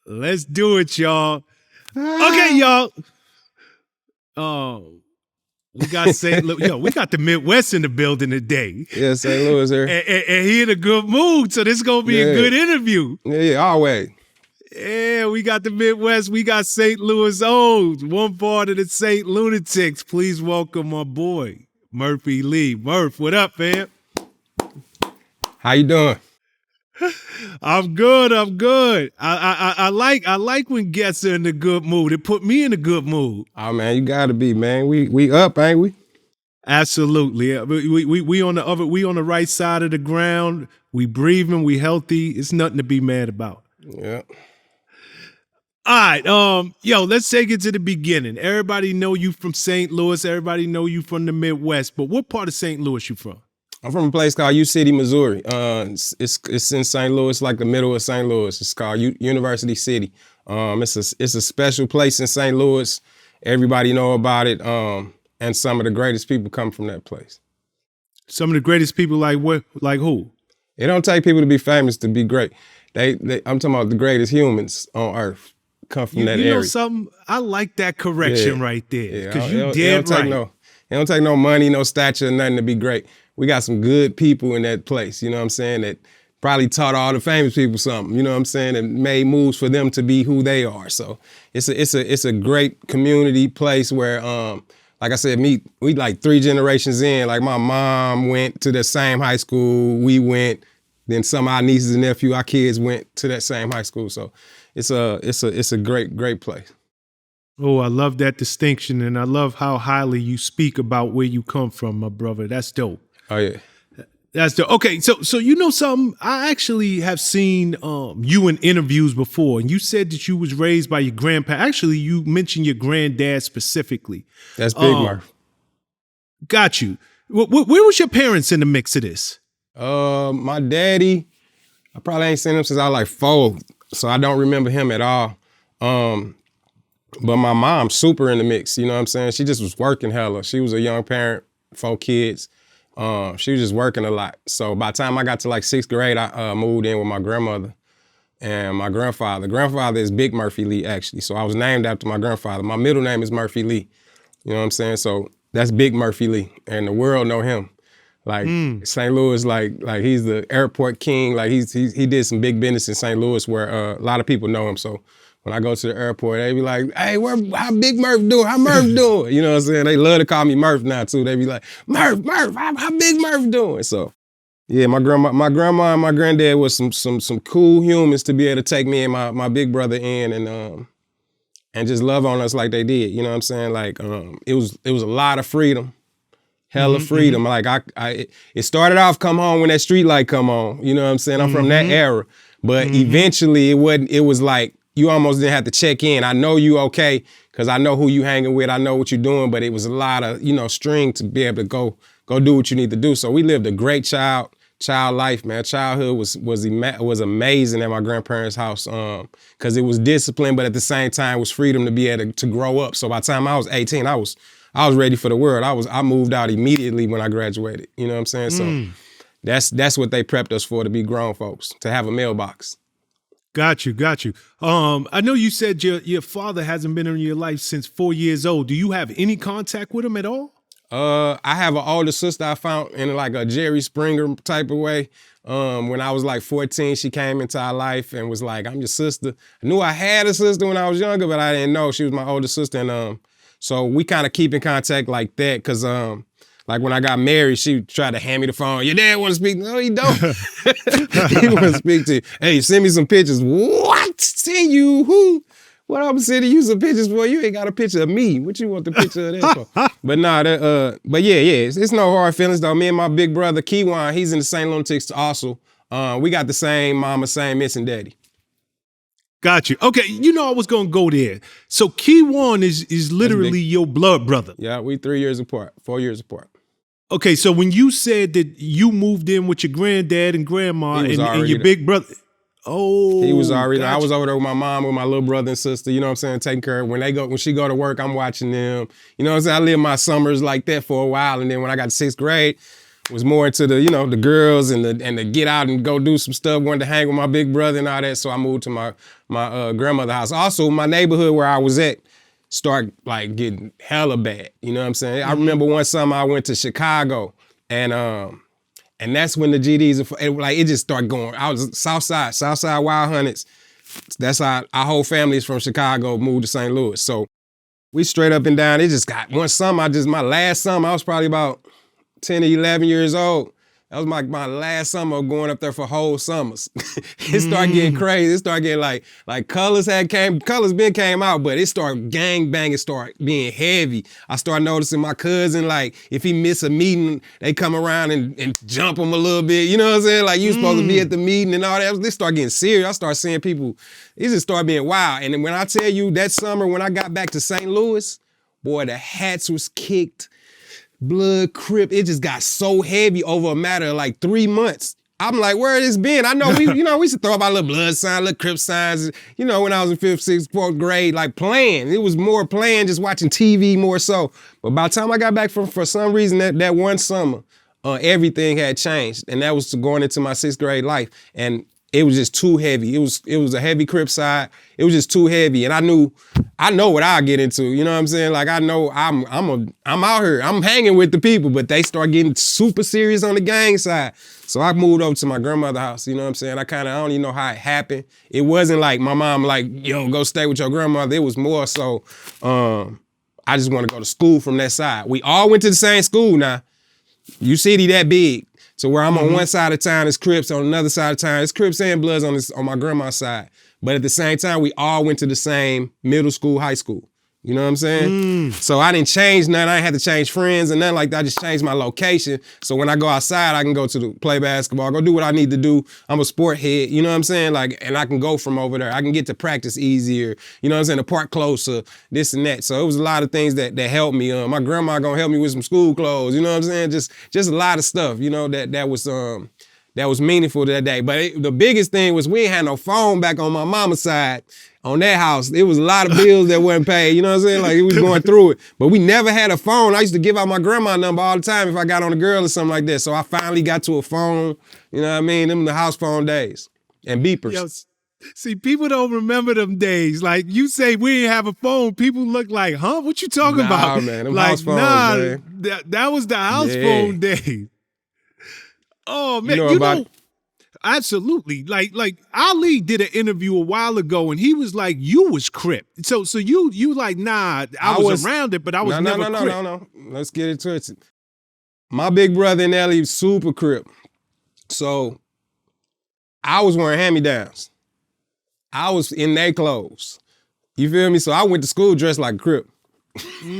Let's do it, y'all. Okay, y'all. We got we got the Midwest in the building today. Yeah, St. Louis here. And he in a good mood, so this is gonna be a good interview. Yeah, always. Yeah, we got the Midwest. We got St. Louis O's, one part of the St. Lunatics. Please welcome my boy, Murphy Lee. Murph, what up, man? How you doing? I'm good. I like when guests are in a good mood. It put me in a good mood. Oh man, you gotta be, man. We up, ain't we? Absolutely. We on the right side of the ground. We breathing. We healthy. It's nothing to be mad about. Yeah. All right. Let's take it to the beginning. Everybody know you from St. Louis. Everybody know you from the Midwest. But what part of St. Louis you from? I'm from a place called U City, Missouri. It's in St. Louis, like the middle of St. Louis. It's called University City. It's a special place in St. Louis. Everybody know about it. And some of the greatest people come from that place. Some of the greatest people, like what? Like who? It don't take people to be famous to be great. I'm talking about the greatest humans on earth come from that area. You know something? I like that correction right there. Because you did right. It don't take no money, no stature, nothing to be great. We got some good people in that place, you know what I'm saying, that probably taught all the famous people something, you know what I'm saying, and made moves for them to be who they are. So it's a great community place where, like I said, we like 3 generations in. Like my mom went to the same high school we went. Then some of our nieces and nephews, our kids went to that same high school. So it's a great place. Oh, I love that distinction, and I love how highly you speak about where you come from, my brother. That's dope. Oh yeah. That's dope. Okay, so you know something? I actually have seen you in interviews before, and you said that you was raised by your grandpa. Actually, you mentioned your granddad specifically. That's Big Murph. Got you. Where was your parents in the mix of this? My daddy, I probably ain't seen him since I was like 4, so I don't remember him at all. But my mom, super in the mix, you know what I'm saying? She just was working hella. She was a young parent, 4 kids. She was just working a lot. So by the time I got to like 6th grade, I moved in with my grandmother and my grandfather. Grandfather is Big Murphy Lee, actually. So I was named after my grandfather. My middle name is Murphy Lee. You know what I'm saying? So that's Big Murphy Lee, and the world know him. Like St. Louis, like he's the airport king. Like he did some big business in St. Louis where a lot of people know him. So when I go to the airport, they be like, "Hey, how Big Murph doing? How Murph doing?" You know what I'm saying? They love to call me Murph now too. They be like, "Murph, how Big Murph doing?" So yeah, my grandma and my granddad was some cool humans to be able to take me and my big brother in and just love on us like they did. You know what I'm saying? Like it was a lot of freedom. Hella freedom. Like it started off come home when that street light come on. You know what I'm saying? I'm from that era. But eventually it was like you almost didn't have to check in. I know you okay, because I know who you hanging with. I know what you're doing, but it was a lot of, string to be able to go do what you need to do. So we lived a great child life, man. Childhood was amazing at my grandparents' house, because it was discipline, but at the same time it was freedom to be able to grow up. So by the time I was 18, I was ready for the world. I moved out immediately when I graduated. You know what I'm saying? So that's what they prepped us for, to be grown folks, to have a mailbox. Got you. I know you said your father hasn't been in your life since 4 years old. Do you have any contact with him at all? I have an older sister I found in like a Jerry Springer type of way. When I was like 14, she came into our life and was like, "I'm your sister." I knew I had a sister when I was younger, but I didn't know she was my older sister. And so we kind of keep in contact like that, because like when I got married, she tried to hand me the phone. "Your dad want to speak?" "No, he don't." He want to speak to you. "Hey, send me some pictures." "What? Send you who? What I'm sending you some pictures for? You ain't got a picture of me. What you want the picture of that for?" But nah, but yeah, it's no hard feelings though. Me and my big brother, Keywan, he's in the St. Lunatics also. We got the same mama, same miss and daddy. Got you. Okay, I was gonna go there. So Keywan is literally your blood brother. Yeah, we 3 years apart, 4 years apart. Okay, so when you said that you moved in with your granddad and grandma and your big brother, he was already. Gotcha. I was over there with my mom, with my little brother and sister. You know what I'm saying? Taking care of when she go to work, I'm watching them. You know what I'm saying? I lived my summers like that for a while, and then when I got to 6th grade, was more into the, the girls and the get out and go do some stuff, wanted to hang with my big brother and all that. So I moved to my grandmother's house. Also, my neighborhood where I was at started like getting hella bad. You know what I'm saying? I remember one summer I went to Chicago and that's when the GDs, it just started going. I was Southside Wild Hunteds. That's how our whole family is from Chicago, moved to St. Louis. So we straight up and down. It just got one summer. My last summer, I was probably about 10 or 11 years old. That was my last summer of going up there for whole summers. It started getting crazy. It started getting like Colors been came out, but it started gang banging, started being heavy. I started noticing my cousin, like if he miss a meeting, they come around and jump him a little bit. You know what I'm saying? Like you supposed to be at the meeting and all that. They start getting serious. I started seeing people, it just started being wild. And then when I tell you that summer when I got back to St. Louis, boy, the hats was kicked. Blood, Crip, it just got so heavy over a matter of like 3 months. I'm like, where has this been? I know we used to throw up our little blood signs, little Crip signs, when I was in 5th, 6th, 4th grade, like playing. It was more playing, just watching TV more so. But by the time I got back for some reason, that one summer, everything had changed. And that was going into my 6th grade life. And it was just too heavy. It was a heavy Crip side. It was just too heavy. And I know what I'll get into. You know what I'm saying? Like I know I'm out here. I'm hanging with the people, but they start getting super serious on the gang side. So I moved over to my grandmother's house. You know what I'm saying? I don't even know how it happened. It wasn't like my mom like, yo, go stay with your grandmother. It was more so I just want to go to school from that side. We all went to the same school now. You city that big. So where I'm on one side of town, it's Crips. On another side of town, it's Crips and Bloods on my grandma's side. But at the same time, we all went to the same middle school, high school. You know what I'm saying? So I didn't change nothing. I didn't have to change friends and nothing like that. I just changed my location. So when I go outside, I can go to play basketball, go do what I need to do. I'm a sport head, you know what I'm saying? Like, and I can go from over there. I can get to practice easier. You know what I'm saying? The park closer, this and that. So it was a lot of things that helped me. My grandma gonna help me with some school clothes. You know what I'm saying? Just a lot of stuff. You know that was meaningful that day. But the biggest thing was we ain't had no phone back on my mama's side. On that house, it was a lot of bills that wasn't paid. You know what I'm saying? Like, we was going through it. But we never had a phone. I used to give out my grandma number all the time if I got on a girl or something like that. So I finally got to a phone. You know what I mean? Them the house phone days. And beepers. Yo, see, people don't remember them days. Like, you say we didn't have a phone, people look like, huh? What you talking about? Man, them like, house phones, man. That was the house phone day. Oh, man, absolutely. Like Ali did an interview a while ago, and he was like, "You was Crip." So you like, nah, I was around it, but I was never Crip. No. Let's get into it. My big brother Nelly was super Crip, so I was wearing hand-me-downs. I was in their clothes. You feel me? So I went to school dressed like a Crip.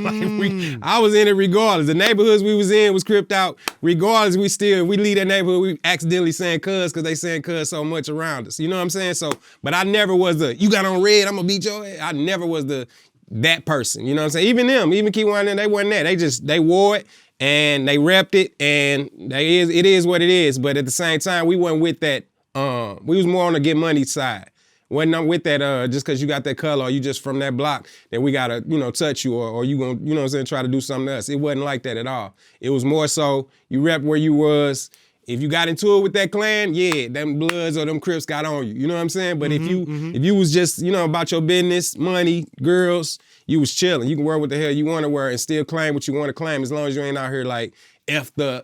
I was in it regardless. The neighborhoods we was in was Cripped out. Regardless, we leave that neighborhood, we accidentally saying cuz because they saying cuz so much around us. You know what I'm saying? So, but I never was you got on red, I'm gonna beat your head. I never was that person. You know what I'm saying? Even Key One, they wasn't that. They wore it and they repped it and it is what it is. But at the same time, we wasn't with that. We was more on the get money side. Wasn't with that, just because you got that color or you just from that block, that we got to, touch you or you going to, you know what I'm saying, try to do something else. It wasn't like that at all. It was more so you rep where you was. If you got into it with that clan, yeah, them Bloods or them Crips got on you. You know what I'm saying? But if you was just, about your business, money, girls, you was chilling. You can wear what the hell you want to wear and still claim what you want to claim as long as you ain't out here like F the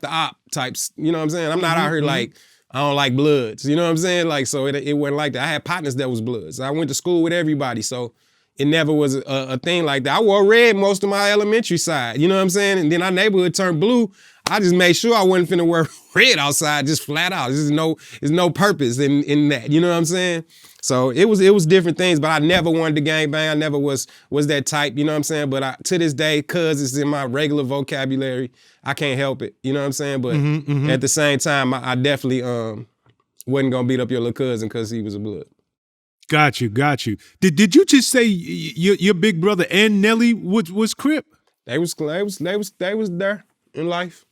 op types. You know what I'm saying? I'm not out here like, I don't like Bloods. You know what I'm saying? Like, so it wasn't like that. I had partners that was Bloods. I went to school with everybody, so it never was a thing like that. I wore red most of my elementary side. You know what I'm saying? And then our neighborhood turned blue. I just made sure I wasn't finna wear red outside, just flat out. There's no purpose in that. You know what I'm saying? So it was different things, but I never wanted to gang bang. I never was that type, you know what I'm saying? But to this day, cuz it's in my regular vocabulary, I can't help it, you know what I'm saying? But at the same time, I definitely wasn't gonna beat up your little cousin because he was a Blood. Got you. Did you just say your big brother and Nelly was Crip? They was there in life.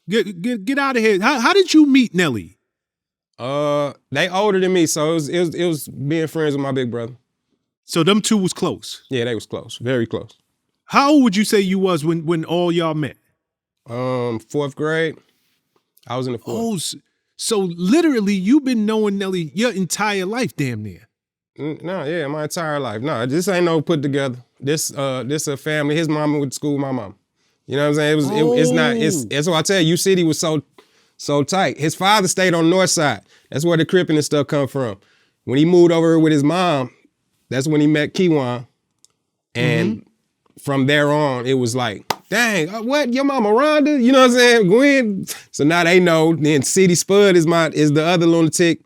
Get out of here. How did you meet Nelly? They older than me, so it was being friends with my big brother. So them two was close. Yeah, they was close, very close. How old would you say you was when all y'all met? 4th grade. I was in the fourth. Oh, so literally you've been knowing Nelly your entire life, damn near. No, yeah, my entire life. No, this ain't no put together. This a family. His mama went to school with my mom. You know what I'm saying? It's what I tell you, City was so tight. His father stayed on the north side. That's where the Crip and stuff come from. When he moved over with his mom, that's when he met Kiwan. And from there on, it was like, dang, what? Your mama Rhonda? You know what I'm saying? Gwen. So now they know. Then City Spud is the other lunatic,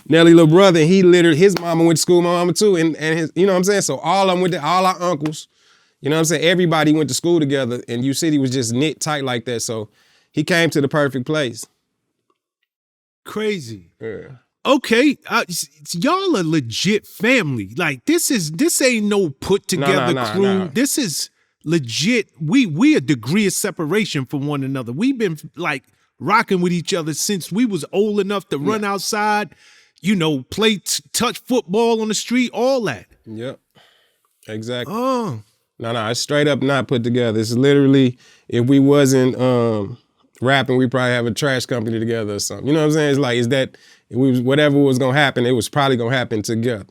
Nelly little brother. And he literally, his mama went to school with my mama too. And his, you know what I'm saying? So all of them went to, all our uncles, you know what I'm saying? Everybody went to school together, and U City was just knit tight like that. So he came to the perfect place. Crazy. Yeah. Okay, y'all a legit family. Like this ain't no put together crew. No. This is legit. We a degree of separation from one another. We've been like rocking with each other since we was old enough to run outside, you know, play touch football on the street, all that. Yep. Exactly. Oh. No, it's straight up not put together. It's literally, if we wasn't rapping, we probably have a trash company together or something. You know what I'm saying? It's like, whatever was gonna happen, it was probably gonna happen together.